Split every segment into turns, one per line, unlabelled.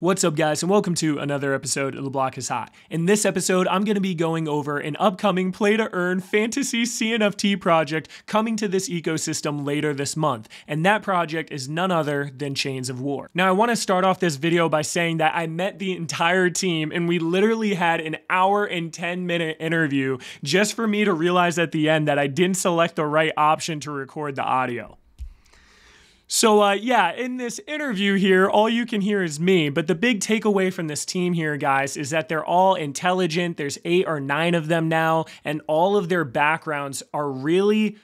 What's up guys, and welcome to another episode of The Block is Hot. In this episode, I'm going to be going over an upcoming play-to-earn fantasy CNFT project coming to this ecosystem later this month, and that project is none other than Chains of War. Now I want to start off this video by saying that I met the entire team and we literally had an hour and 10-minute interview just for me to realize at the end that I didn't select the right option to record the audio. So yeah, in this interview here, all you can hear is me, but the big takeaway from this team here, guys, is that they're all intelligent. There's 8 or 9 of them now, and all of their backgrounds are really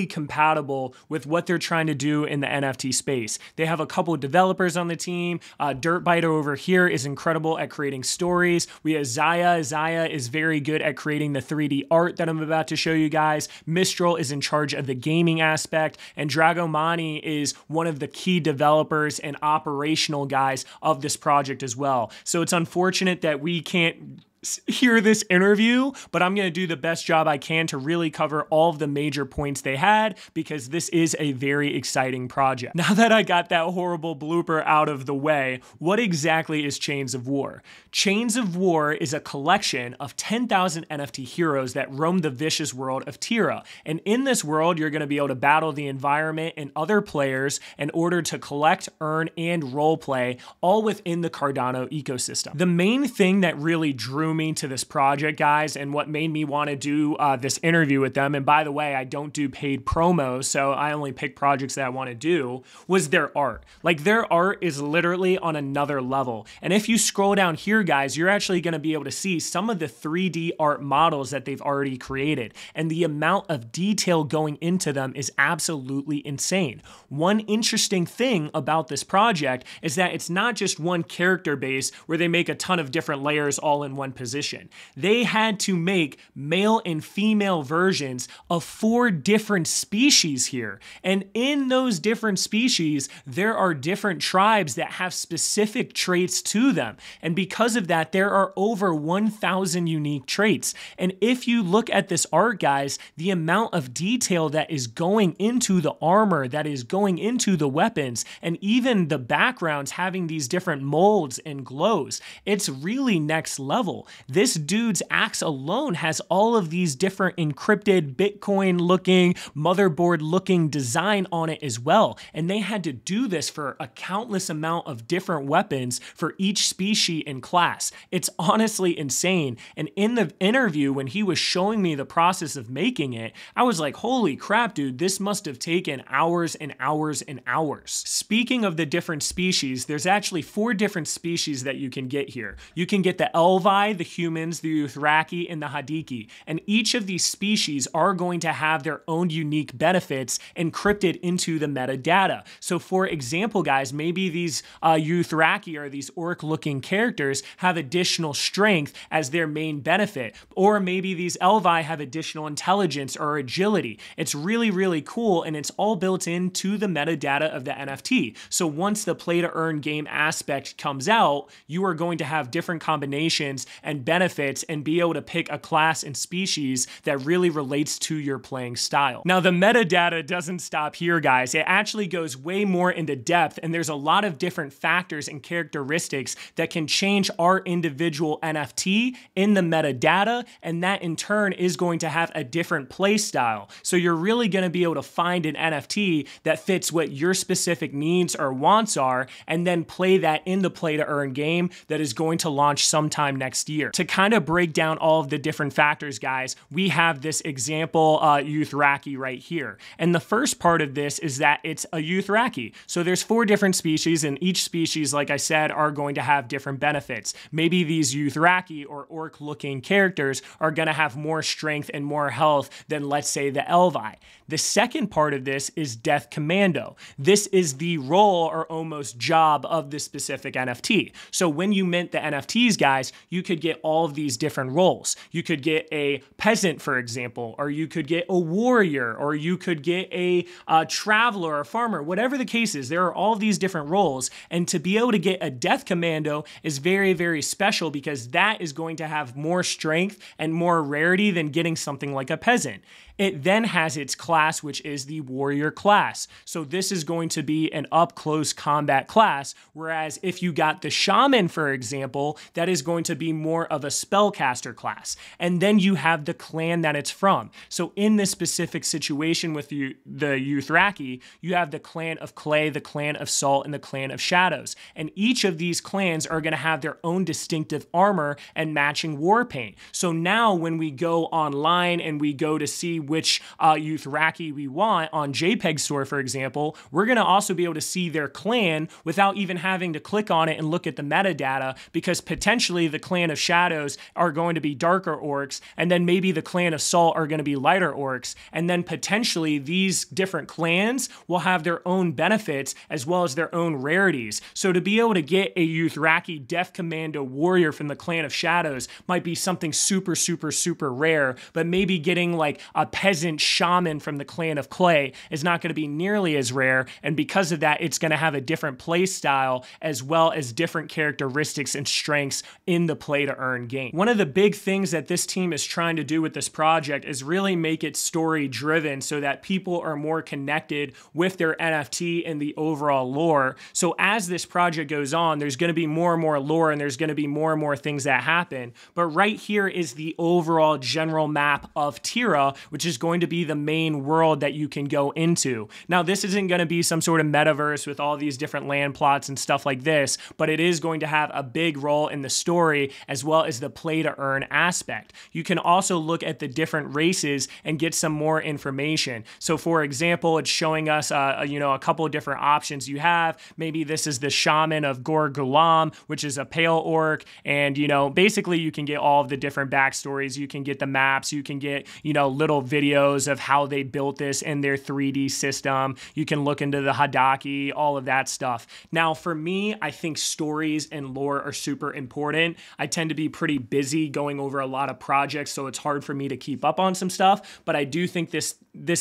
compatible with what they're trying to do in the NFT space. They have a couple of developers on the team. Dirtbiter over here is incredible at creating stories. We have Zaya. Zaya is very good at creating the 3D art that I'm about to show you guys. Mistral is in charge of the gaming aspect, and Dragomani is one of the key developers and operational guys of this project as well. So it's unfortunate that we can't hear this interview, but I'm going to do the best job I can to really cover all of the major points they had, because this is a very exciting project. Now that I got that horrible blooper out of the way, what exactly is Chains of War? Chains of War is a collection of 10,000 NFT heroes that roam the vicious world of Tira. And in this world, you're going to be able to battle the environment and other players in order to collect, earn, and roleplay, all within the Cardano ecosystem. The main thing that really drew me to this project, guys, and what made me want to do this interview with them, and by the way, I don't do paid promos, so I only pick projects that I want to do, was their art. Like, their art is literally on another level. And if you scroll down here, guys, you're actually going to be able to see some of the 3D art models that they've already created, and the amount of detail going into them is absolutely insane. One interesting thing about this project is that it's not just one character base where they make a ton of different layers all in one position. They had to make male and female versions of 4 different species here. And in those different species, there are different tribes that have specific traits to them. And because of that, there are over 1,000 unique traits. And if you look at this art, guys, the amount of detail that is going into the armor, that is going into the weapons, and even the backgrounds having these different molds and glows, it's really next level. This dude's axe alone has all of these different encrypted Bitcoin looking, motherboard looking design on it as well. And they had to do this for a countless amount of different weapons for each species and class. It's honestly insane. And in the interview, when he was showing me the process of making it, I was like, holy crap, dude, this must have taken hours and hours and hours. Speaking of the different species, there's actually 4 different species that you can get here. You can get the Elvi, the humans, the Uthraki, and the Hadiki. And each of these species are going to have their own unique benefits encrypted into the metadata. So for example, guys, maybe these Uthraki, or these orc-looking characters, have additional strength as their main benefit. Or maybe these Elvi have additional intelligence or agility. It's really cool, and it's all built into the metadata of the NFT. So once the play-to-earn game aspect comes out, you are going to have different combinations and benefits and be able to pick a class and species that really relates to your playing style. Now, the metadata doesn't stop here, guys. It actually goes way more into depth, and there's a lot of different factors and characteristics that can change our individual NFT in the metadata, and that in turn is going to have a different play style. So you're really going to be able to find an NFT that fits what your specific needs or wants are, and then play that in the play-to-earn game that is going to launch sometime next year. To kind of break down all of the different factors, guys, we have this example Uthraki right here. And the first part of this is that it's a Uthraki. So there's 4 different species, and each species, like I said, are going to have different benefits. Maybe these Uthraki or orc-looking characters are going to have more strength and more health than, let's say, the Elvi. The second part of this is Death Commando. This is the role or almost job of this specific NFT. So when you mint the NFTs, guys, you could get get all of these different roles. You could get a peasant, for example, or you could get a warrior, or you could get a traveler, a farmer, whatever the case is. There are all of these different roles, and to be able to get a death commando is very, very special because that is going to have more strength and more rarity than getting something like a peasant. It then has its class, which is the warrior class. So this is going to be an up-close combat class, whereas if you got the shaman, for example, that is going to be more of a spellcaster class. And then you have the clan that it's from. So in this specific situation with the Dothraki, you have the clan of clay, the clan of salt, and the clan of shadows. And each of these clans are going to have their own distinctive armor and matching war paint. So now when we go online and we go to see which Dothraki we want on JPEG Store, for example, we're going to also be able to see their clan without even having to click on it and look at the metadata, because potentially the clan of shadows are going to be darker orcs, and then maybe the clan of salt are going to be lighter orcs, and then potentially these different clans will have their own benefits as well as their own rarities. So to be able to get a Dothraki Death Commando warrior from the clan of shadows might be something super, super, super rare, but maybe getting like a peasant shaman from the clan of clay is not going to be nearly as rare, and because of that, it's going to have a different play style as well as different characteristics and strengths in the play to earn game. One of the big things that this team is trying to do with this project is really make it story driven so that people are more connected with their NFT and the overall lore. So as this project goes on, there's going to be more and more lore, and there's going to be more and more things that happen. But right here is the overall general map of Tira, which is going to be the main world that you can go into. Now, this isn't going to be some sort of metaverse with all these different land plots and stuff like this, but it is going to have a big role in the story as well as the play to earn aspect. You can also look at the different races and get some more information. So for example, it's showing us a couple of different options you have. Maybe this is the shaman of Gor Gulam, which is a pale orc, and basically you can get all of the different backstories. You can get the maps, you can get little videos of how they built this in their 3D system. You can look into the Hadaki, all of that stuff. Now, for me, I think stories and lore are super important. I tend to be pretty busy going over a lot of projects, so it's hard for me to keep up on some stuff, but I do think this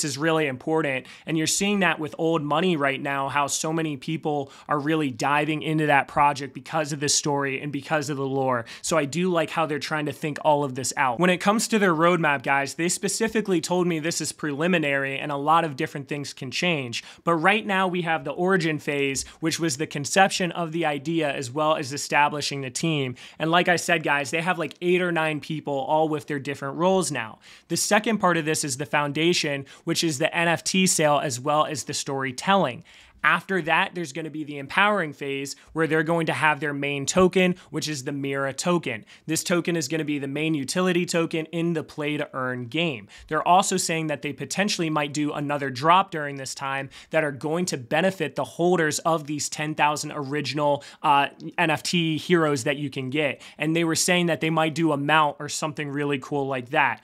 is really important. And you're seeing that with Old Money right now, how so many people are really diving into that project because of the story and because of the lore. So I do like how they're trying to think all of this out. When it comes to their roadmap, guys, they specifically told me this is preliminary and a lot of different things can change. But right now we have the origin phase, which was the conception of the idea as well as establishing the team. And like I said, guys, they have like 8 or 9 people all with their different roles now. The second part of this is the foundation, which is the NFT sale as well as the storytelling. After that, there's going to be the empowering phase where they're going to have their main token, which is the Mira token. This token is going to be the main utility token in the play to earn game. They're also saying that they potentially might do another drop during this time that are going to benefit the holders of these 10,000 original NFT heroes that you can get. And they were saying that they might do a mount or something really cool like that.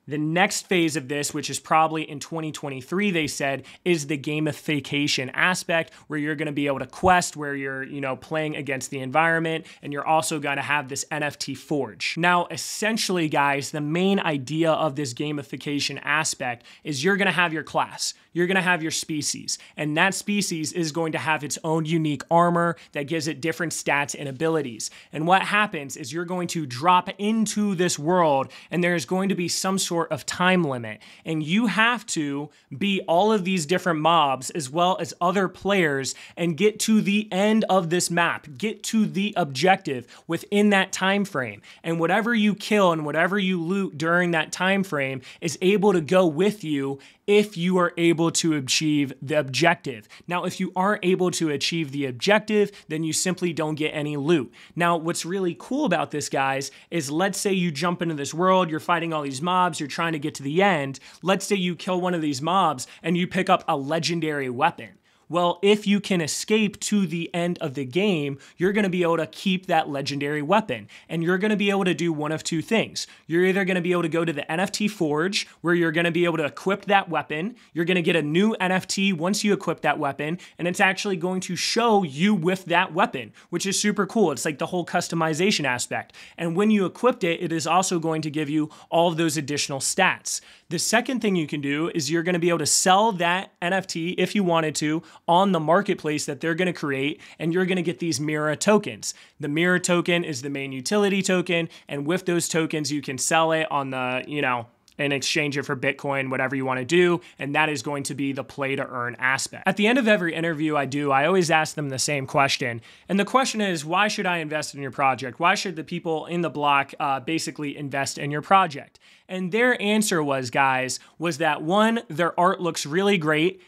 The next phase of this, which is probably in 2023, they said, is the gamification aspect where you're going to be able to quest, where you're, playing against the environment, and you're also going to have this NFT forge. Now, essentially, guys, the main idea of this gamification aspect is you're going to have your class, you're going to have your species, and that species is going to have its own unique armor that gives it different stats and abilities. And what happens is you're going to drop into this world, and there's going to be some sort of time limit, and you have to beat all of these different mobs as well as other players and get to the end of this map, get to the objective within that time frame. And whatever you kill and whatever you loot during that time frame is able to go with you if you are able to achieve the objective. Now, if you aren't able to achieve the objective, then you simply don't get any loot. Now, what's really cool about this, guys, is let's say you jump into this world, you're fighting all these mobs, you're trying to get to the end. Let's say you kill one of these mobs and you pick up a legendary weapon. Well, if you can escape to the end of the game, you're going to be able to keep that legendary weapon. And you're going to be able to do one of two things. You're either going to be able to go to the NFT Forge, where you're going to be able to equip that weapon. You're going to get a new NFT once you equip that weapon, and it's actually going to show you with that weapon, which is super cool. It's like the whole customization aspect. And when you equipped it, it is also going to give you all of those additional stats. The second thing you can do is you're going to be able to sell that NFT if you wanted to on the marketplace that they're going to create, and you're going to get these mirror tokens. The mirror token is the main utility token, and with those tokens, you can sell it on the, and exchange it for Bitcoin, whatever you want to do, and that is going to be the play to earn aspect. At the end of every interview I always ask them the same question, and the question is, why should I invest in your project? Why should the people in the block basically invest in your project? And their answer was, guys, was that one, their art looks really great,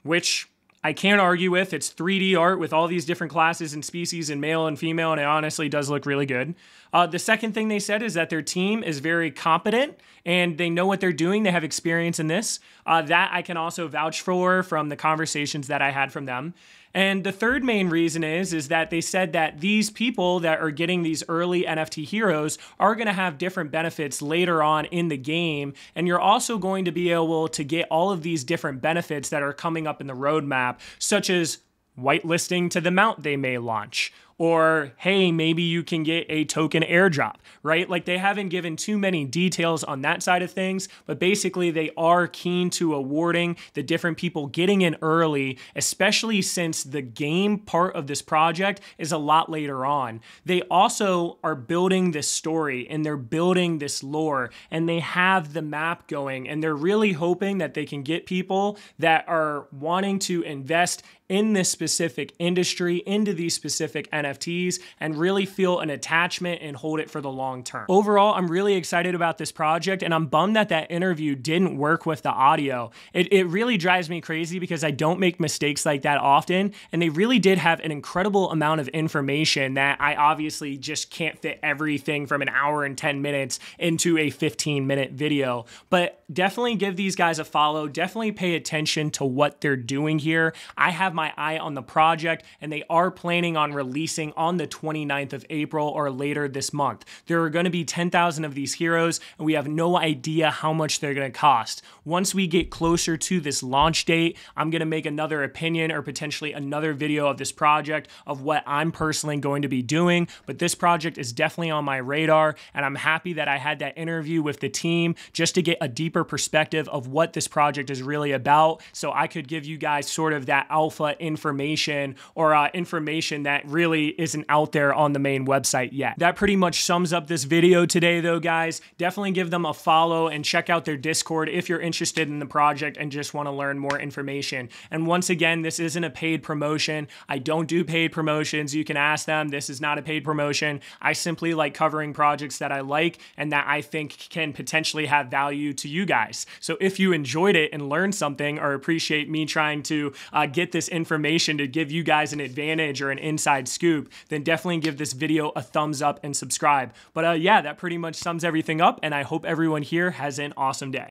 which I can't argue with. It's 3D art with all these different classes and species and male and female, and it honestly does look really good. The second thing they said is that their team is very competent and they know what they're doing. They have experience in this. That I can also vouch for from the conversations that I had from them. And the third main reason is that they said that these people that are getting these early NFT heroes are going to have different benefits later on in the game. And you're also going to be able to get all of these different benefits that are coming up in the roadmap, such as whitelisting to the mount they may launch. Or, hey, maybe you can get a token airdrop, right? Like, they haven't given too many details on that side of things, but basically they are keen to awarding the different people getting in early, especially since the game part of this project is a lot later on. They also are building this story and they're building this lore, and they have the map going, and they're really hoping that they can get people that are wanting to invest in this specific industry, into these specific NFTs, and really feel an attachment and hold it for the long term. Overall, I'm really excited about this project, and I'm bummed that that interview didn't work with the audio. It really drives me crazy because I don't make mistakes like that often, and they really did have an incredible amount of information that I obviously just can't fit everything from an hour and 10 minutes into a 15-minute video. But definitely give these guys a follow. Definitely pay attention to what they're doing here. I have my eye on the project, and they are planning on releasing on the 29th of April or later this month. There are going to be 10,000 of these heroes, and we have no idea how much they're going to cost. Once we get closer to this launch date, I'm going to make another opinion or potentially another video of this project of what I'm personally going to be doing, but this project is definitely on my radar, and I'm happy that I had that interview with the team just to get a deeper perspective of what this project is really about, so I could give you guys sort of that alpha information or information that really isn't out there on the main website yet. That pretty much sums up this video today though, guys. Definitely give them a follow and check out their Discord if you're interested in the project and just want to learn more information. And once again, this isn't a paid promotion. I don't do paid promotions. You can ask them. This is not a paid promotion. I simply like covering projects that I like and that I think can potentially have value to you guys. So if you enjoyed it and learned something or appreciate me trying to get this information to give you guys an advantage or an inside scoop, then definitely give this video a thumbs up and subscribe. But yeah, that pretty much sums everything up, and I hope everyone here has an awesome day.